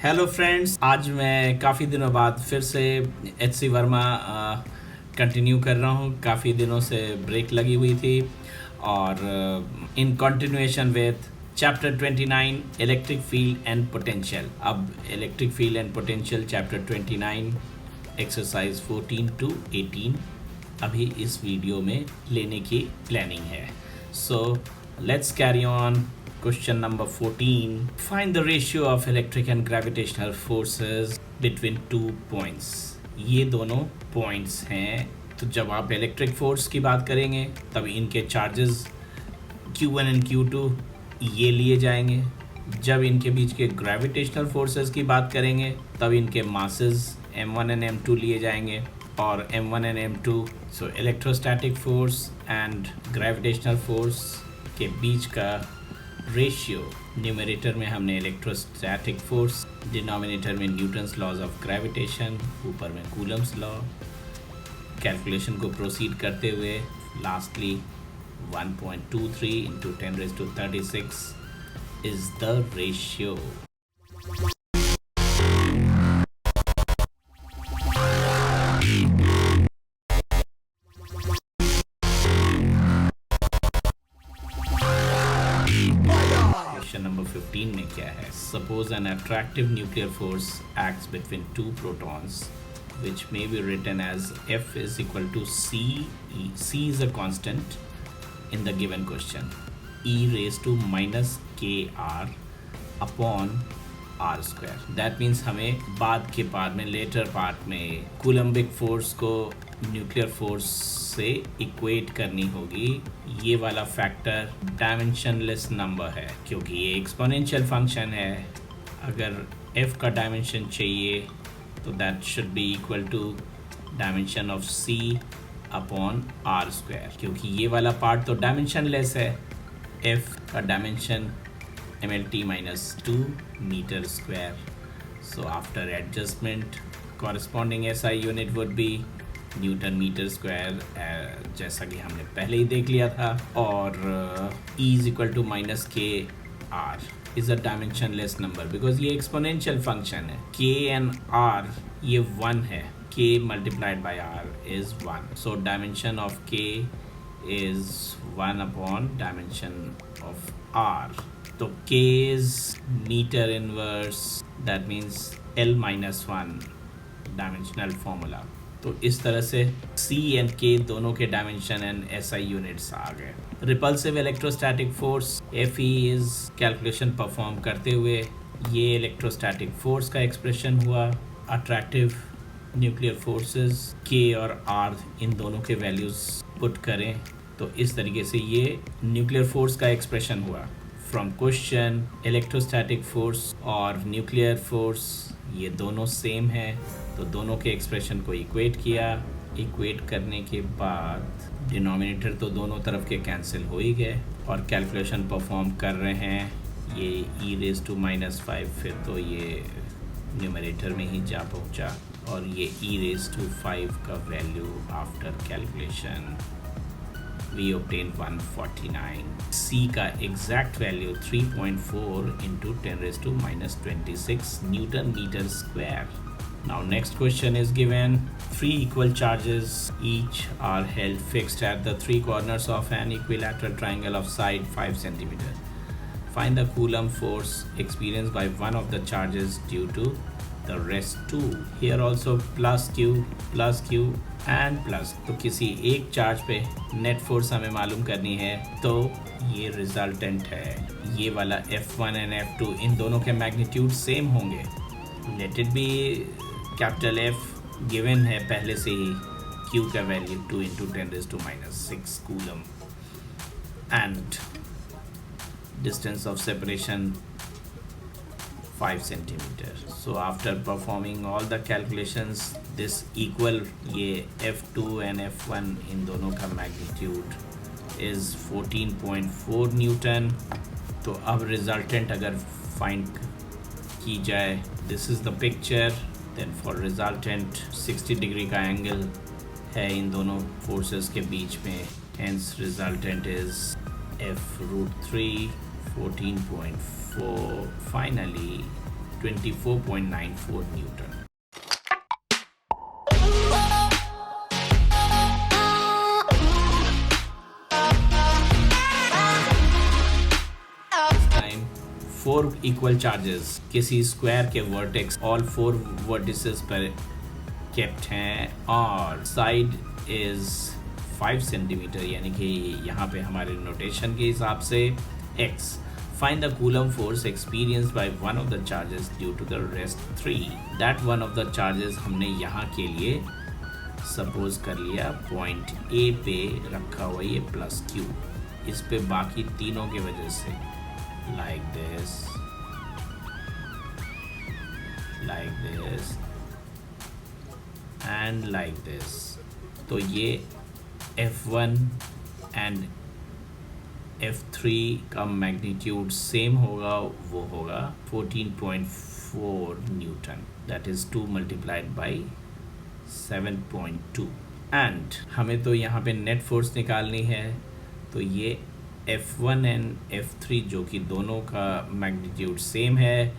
Hello friends, आज मैं काफ़ी दिनों बाद फिर से एच.सी. वर्मा कंटिन्यू कर रहा हूँ। काफ़ी दिनों से ब्रेक लगी हुई थी और in continuation with chapter 29 electric field and potential. अब electric field and potential chapter 29 exercise 14 to 18 अभी इस वीडियो में लेने की प्लानिंग है। So let's carry on. Question number 14. Find the ratio of electric and gravitational forces between two points. ये दोनों points हैं। तो जब आप इलेक्ट्रिक फोर्स की बात करेंगे तब इनके चार्जेस Q1 and Q2 ये लिए जाएंगे। जब इनके बीच के ग्रेविटेशनल फोर्सेस की बात करेंगे तब इनके मासेस M1 and M2 लिए जाएंगे और M1 and M2 so electrostatic force and gravitational force के बीच का रेशियो। न्यूमरेटर में हमने इलेक्ट्रोस्टैटिक फोर्स, डिनोमिनेटर में न्यूटन्स लॉज ऑफ ग्रेविटेशन, ऊपर में कूलम्स लॉ। कैलकुलेशन को प्रोसीड करते हुए lastly 1.23 into 10⁻36 is the ratio. Number 15 में क्या है? Suppose an attractive nuclear force acts between two protons which may be written as F is equal to C. C is a constant in the given question. E raised to minus KR upon R square. That means हमें बाद के part में, letter part में Coulombic force को nuclear force से equate करनी होगी। ये वाला फैक्टर डायमेंशनलेस नंबर है क्योंकि ये एक्सपोनेंशियल फंक्शन है। अगर f का डायमेंशन चाहिए तो that should be equal to dimension of c upon r square, क्योंकि ये वाला पार्ट तो डायमेंशनलेस है। f का dimension mlt minus 2 metre square. So after adjustment corresponding SI unit would be newton metre square, जैसा कि हमने पहले ही देख लिया था। और E is equal to minus K R is a dimensionless number because ये एक्सपोनेंशियल फंक्शन है। K एंड R ये 1 है। K multiplied by R is 1। So dimension of K is 1 upon dimension of R। तो K is metre inverse, that means L minus 1 dimensional formula. तो इस तरह से C and K दोनों के डायमेंशन एंड SI यूनिट्स आ गए। Repulsive electrostatic force Fe is calculation perform करते हुए ये इलेक्ट्रोस्टैटिक फोर्स का एक्सप्रेशन हुआ। अट्रैक्टिव न्यूक्लियर फोर्सेस K और R इन दोनों के वैल्यूज़ पुट करें तो इस तरीके से ये न्यूक्लियर फोर्स का एक्सप्रेशन हुआ। फ्रॉम क्वेश्चन इलेक्ट्रोस्टैटिक फोर्स और न्यूक्लियर फोर्स ये दोनों सेम है तो दोनों के एक्सप्रेशन को इक्वेट किया। इक्वेट करने के बाद डिनोमिनेटर तो दोनों तरफ के कैंसिल हो ही गए और कैलकुलेशन परफॉर्म कर रहे हैं। ये e रेज टू माइनस 5 फिर तो ये न्यूमरेटर में ही जा पहुंचा और ये e रेज टू 5 का value after calculation we obtained 149. C का exact value 3.4 into 10⁻26 Newton meter square. Now next question is given. 3 equal charges each are held fixed at the 3 corners of an equilateral triangle of side 5 cm. Find the coulomb force experienced by one of the charges due to the rest 2. Here also plus Q and plus. तो किसी एक charge पे net force हमें मालूम करनी है तो ये रिजल्टेंट है। ये वाला F1 एंड F2 इन दोनों के मैग्नीट्यूड सेम होंगे। Let it be capital F given है पहले से ही। Q का value 2 into 10⁻6 coulomb and distance of separation 5 centimeter. So after performing all the calculations, this equal ये F2 and F1 इन दोनों का magnitude is 14.4 Newton. तो अब resultant अगर find की जाए, this is the picture. Then for resultant 60 degree का angle है इन दोनों forces के बीच में. Hence resultant is F√3 14.4. Finally 24.94 Newton. This time 4 equal charges किसी स्क्वायर के वर्टेक्स ऑल 4 वर्टिसेस पर केप्ट हैं और साइड इज 5 सेंटीमीटर, यानी कि यहाँ पे हमारे नोटेशन के हिसाब से x. Find the Coulomb force experienced by one of the charges due to the rest 3. That one of the charges हमने यहाँ के लिए सपोज कर लिया पॉइंट A पे रखा हुआ ये प्लस Q, इस पे बाकी तीनों की वजह से like this and like this. तो ये F1 एंड F3 का मैग्नीट्यूड सेम होगा, वो होगा 14.4 Newton, that is 2 multiplied by 7.2. And हमें तो यहाँ पे नेट फोर्स निकालनी है, तो ये F1 एंड F3 जो कि दोनों का मैग्नीट्यूड सेम है,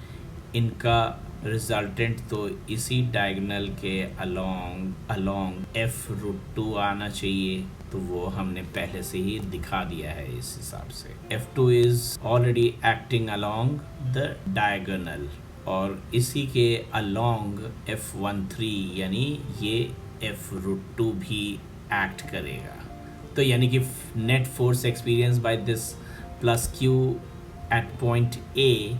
इनका रिजल्टेंट तो इसी डायगोनल के अलोंग F√2 आना चाहिए, तो वो हमने पहले से ही दिखा दिया है इस हिसाब से. F2 is already acting along the diagonal और इसी के अलोंग F13, यानी ये F√2 भी एक्ट करेगा. तो यानी कि net force experience by this plus Q at point A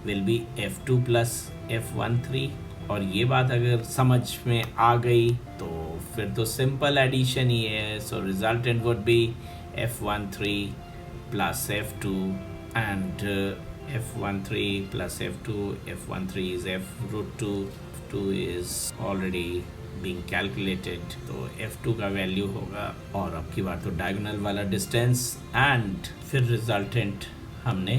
will be F2 plus F13. और ये बात अगर समझ में आ गई तो फिर तो सिंपल एडिशन ही है. So resultant would be F13 plus F2 and F13 plus F2. F13 is F√2, F2 is already being calculated, तो F2 का वैल्यू होगा. और अब की बार तो डायगोनल वाला डिस्टेंस एंड फिर रिजल्टेंट हमने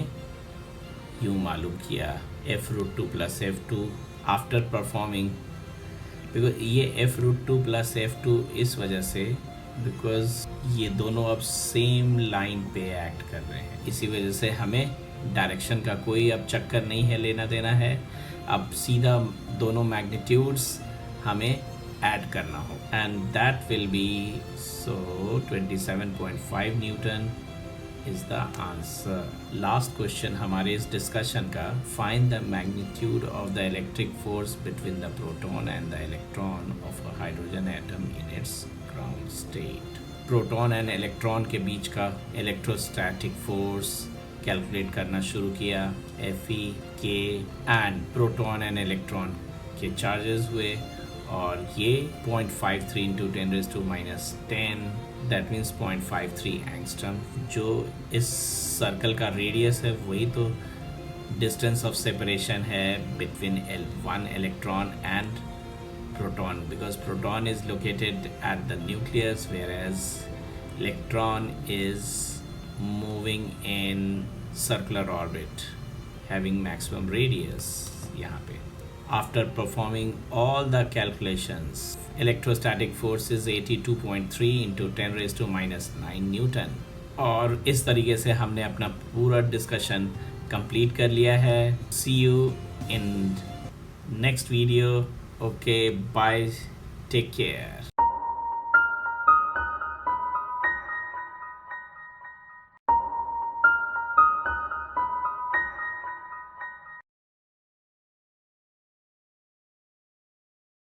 यूँ मालूम किया F√2 plus F2 after performing, because ये F√2 प्लस F2 इस वजह से बिकॉज ये दोनों अब सेम लाइन पे एक्ट कर रहे हैं, इसी वजह से हमें डायरेक्शन का कोई अब चक्कर नहीं है, लेना देना है. अब सीधा दोनों मैग्नीट्यूड्स हमें ऐड करना हो and that will be so 27.5 Newton is the answer. Last question हमारे इस डिस्कशन का, find the magnitude of the electric force between the proton and the electron of a hydrogen atom in its ground state. Proton and electron के बीच का electrostatic force calculate करना शुरू किया. Fe, K and proton and electron के charges हुए और ये 0.53 into 10⁻⁻10, that means 0.53 angstrom. जो इस सर्कल का रेडियस है वही तो डिस्टेंस ऑफ सेपरेशन है between one electron and proton, because proton is located at the nucleus whereas electron is moving in circular orbit having maximum radius. यहाँ पे after performing all the calculations, electrostatic force is 82.3 into 10⁻⁹ Newton. और इस तरीके से हमने अपना पूरा discussion complete कर लिया है. See you in next video. Okay, bye, take care.